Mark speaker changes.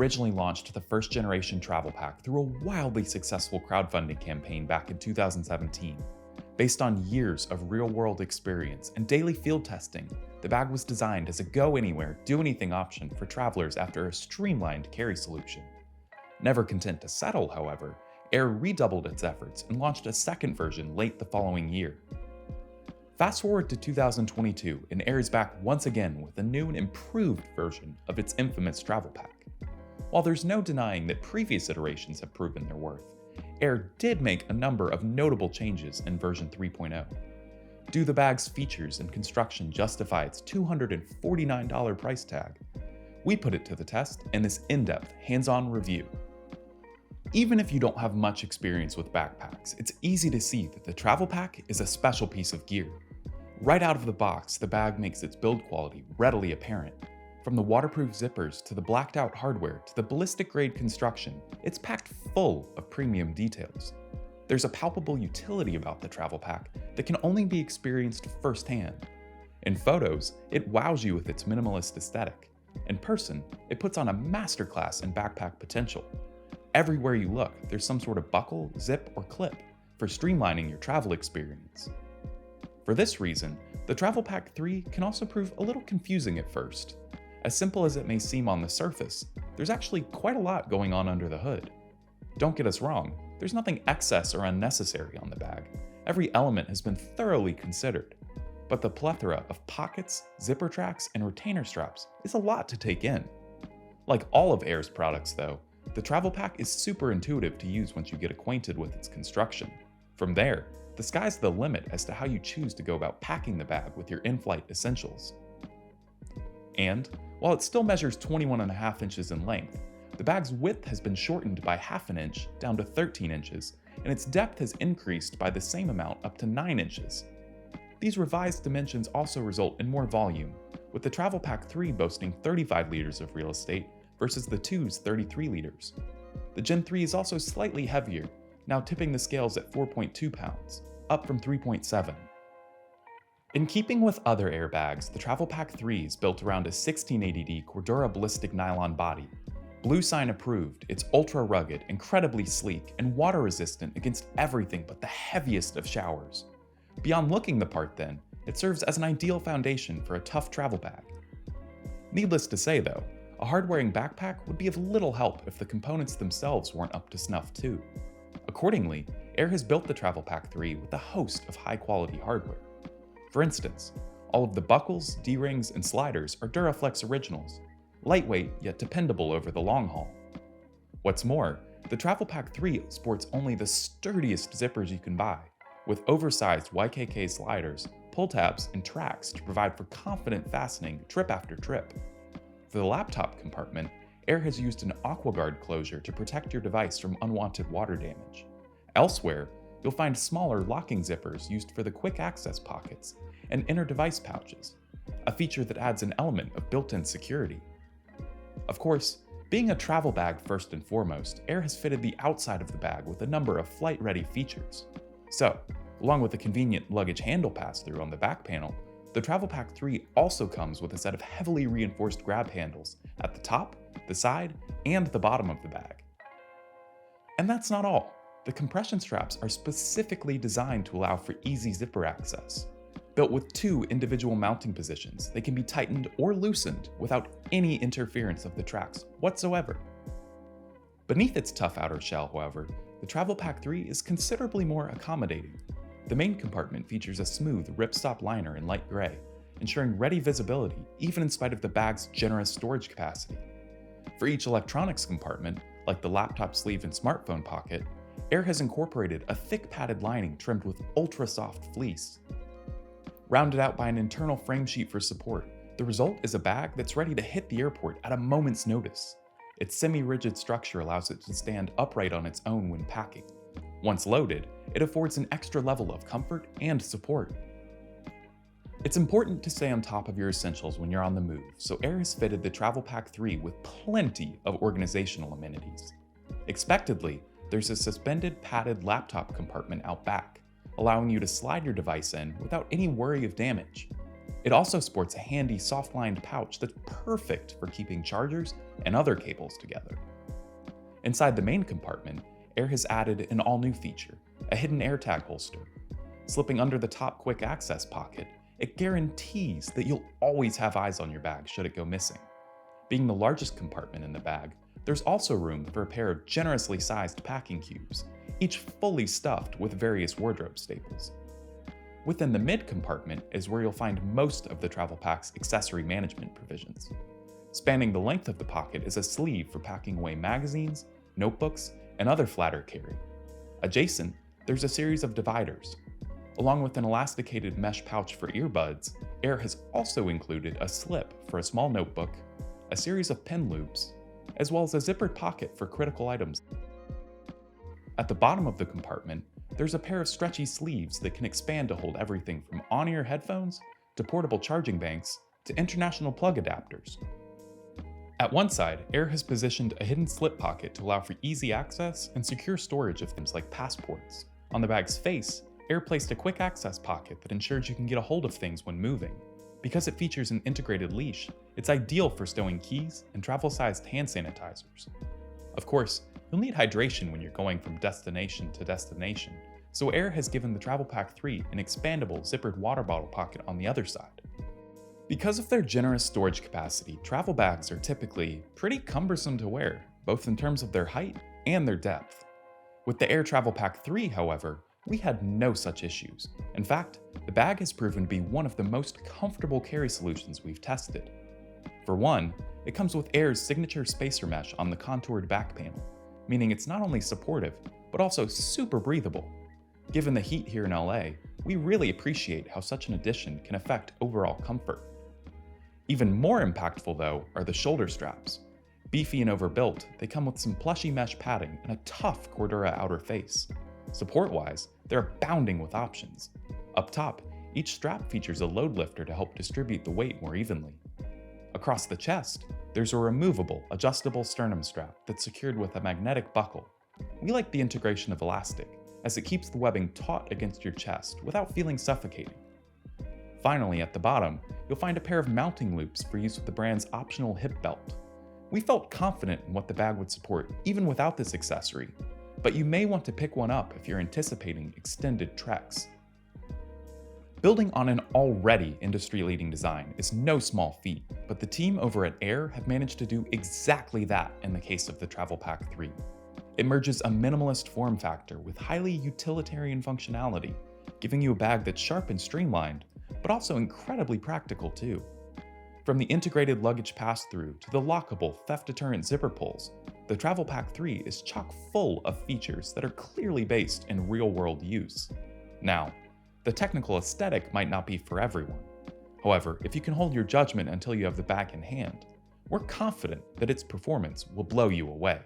Speaker 1: originally launched the first generation travel pack through a wildly successful crowdfunding campaign back in 2017. Based on years of real-world experience and daily field testing, the bag was designed as a go-anywhere, do-anything option for travelers after a streamlined carry solution. Never content to settle, however, Aer redoubled its efforts and launched a second version late the following year. Fast forward to 2022, and Aer is back once again with a new and improved version of its infamous travel pack. While there's no denying that previous iterations have proven their worth, Aer did make a number of notable changes in version 3.0. Do the bag's features and construction justify its $249 price tag? We put it to the test in this in-depth, hands-on review. Even if you don't have much experience with backpacks, it's easy to see that the travel pack is a special piece of gear. Right out of the box, the bag makes its build quality readily apparent. From the waterproof zippers to the blacked out hardware to the ballistic grade construction, it's packed full of premium details. There's a palpable utility about the travel pack that can only be experienced firsthand. In photos, it wows you with its minimalist aesthetic. In person, it puts on a masterclass in backpack potential. Everywhere you look, there's some sort of buckle, zip, or clip for streamlining your travel experience. For this reason, the Travel Pack 3 can also prove a little confusing at first. As simple as it may seem on the surface, there's actually quite a lot going on under the hood. Don't get us wrong, there's nothing excess or unnecessary on the bag. Every element has been thoroughly considered. But the plethora of pockets, zipper tracks, and retainer straps is a lot to take in. Like all of Aer's products though, the travel pack is super intuitive to use once you get acquainted with its construction. From there, the sky's the limit as to how you choose to go about packing the bag with your in-flight essentials. And, while it still measures 21.5 inches in length, the bag's width has been shortened by half an inch down to 13 inches, and its depth has increased by the same amount up to 9 inches. These revised dimensions also result in more volume, with the Travel Pack 3 boasting 35 liters of real estate versus the 2's 33 liters. The Gen 3 is also slightly heavier, now tipping the scales at 4.2 pounds, up from 3.7. In keeping with other airbags, the Travel Pack 3 is built around a 1680D Cordura ballistic nylon body. Blue Sign approved, it's ultra rugged, incredibly sleek, and water resistant against everything but the heaviest of showers. Beyond looking the part then, it serves as an ideal foundation for a tough travel bag. Needless to say though, a hard-wearing backpack would be of little help if the components themselves weren't up to snuff too. Accordingly, Aer has built the Travel Pack 3 with a host of high-quality hardware. For instance, all of the buckles, D-rings, and sliders are Duraflex originals, lightweight yet dependable over the long haul. What's more, the Travel Pack 3 sports only the sturdiest zippers you can buy, with oversized YKK sliders, pull tabs, and tracks to provide for confident fastening trip after trip. For the laptop compartment, Aer has used an AquaGuard closure to protect your device from unwanted water damage. Elsewhere, you'll find smaller locking zippers used for the quick access pockets and inner device pouches, a feature that adds an element of built-in security. Of course, being a travel bag first and foremost, Aer has fitted the outside of the bag with a number of flight-ready features. So, along with a convenient luggage handle pass-through on the back panel, the Travel Pack 3 also comes with a set of heavily reinforced grab handles at the top, the side, and the bottom of the bag. And that's not all. The compression straps are specifically designed to allow for easy zipper access. Built with 2 individual mounting positions, they can be tightened or loosened without any interference of the tracks whatsoever. Beneath its tough outer shell, however, the Travel Pack 3 is considerably more accommodating. The main compartment features a smooth ripstop liner in light gray, ensuring ready visibility even in spite of the bag's generous storage capacity. For each electronics compartment, like the laptop sleeve and smartphone pocket, Aer has incorporated a thick padded lining trimmed with ultra-soft fleece. Rounded out by an internal frame sheet for support, the result is a bag that's ready to hit the airport at a moment's notice. Its semi-rigid structure allows it to stand upright on its own when packing. Once loaded, it affords an extra level of comfort and support. It's important to stay on top of your essentials when you're on the move, so Aer has fitted the Travel Pack 3 with plenty of organizational amenities. Expectedly, there's a suspended padded laptop compartment out back, allowing you to slide your device in without any worry of damage. It also sports a handy soft-lined pouch that's perfect for keeping chargers and other cables together. Inside the main compartment, Aer has added an all-new feature, a hidden AirTag holster. Slipping under the top quick access pocket, it guarantees that you'll always have eyes on your bag should it go missing. Being the largest compartment in the bag, there's also room for a pair of generously sized packing cubes, each fully stuffed with various wardrobe staples. Within the mid compartment is where you'll find most of the travel pack's accessory management provisions. Spanning the length of the pocket is a sleeve for packing away magazines, notebooks, and other flatter carry. Adjacent, there's a series of dividers. Along with an elasticated mesh pouch for earbuds, Aer has also included a slip for a small notebook, a series of pen loops, as well as a zippered pocket for critical items. At the bottom of the compartment, there's a pair of stretchy sleeves that can expand to hold everything from on-ear headphones to portable charging banks to international plug adapters. At one side, Aer has positioned a hidden slip pocket to allow for easy access and secure storage of things like passports. On the bag's face, Aer placed a quick access pocket that ensures you can get a hold of things when moving. Because it features an integrated leash, it's ideal for stowing keys and travel-sized hand sanitizers. Of course, you'll need hydration when you're going from destination to destination, so Aer has given the Travel Pack 3 an expandable zippered water bottle pocket on the other side. Because of their generous storage capacity, travel bags are typically pretty cumbersome to wear, both in terms of their height and their depth. With the Aer Travel Pack 3, however, we had no such issues. In fact, the bag has proven to be one of the most comfortable carry solutions we've tested. For one, it comes with Aer's signature spacer mesh on the contoured back panel, meaning it's not only supportive, but also super breathable. Given the heat here in LA, we really appreciate how such an addition can affect overall comfort. Even more impactful though are the shoulder straps. Beefy and overbuilt, they come with some plushy mesh padding and a tough Cordura outer face. Support-wise, they're abounding with options. Up top, each strap features a load lifter to help distribute the weight more evenly. Across the chest, there's a removable, adjustable sternum strap that's secured with a magnetic buckle. We like the integration of elastic, as it keeps the webbing taut against your chest without feeling suffocating. Finally, at the bottom, you'll find a pair of mounting loops for use with the brand's optional hip belt. We felt confident in what the bag would support even without this accessory, but you may want to pick one up if you're anticipating extended treks. Building on an already industry-leading design is no small feat, but the team over at Aer have managed to do exactly that in the case of the Travel Pack 3. It merges a minimalist form factor with highly utilitarian functionality, giving you a bag that's sharp and streamlined, but also incredibly practical too. From the integrated luggage pass-through to the lockable, theft-deterrent zipper pulls, the Travel Pack 3 is chock full of features that are clearly based in real-world use. Now, the technical aesthetic might not be for everyone. However, if you can hold your judgment until you have the bag in hand, we're confident that its performance will blow you away.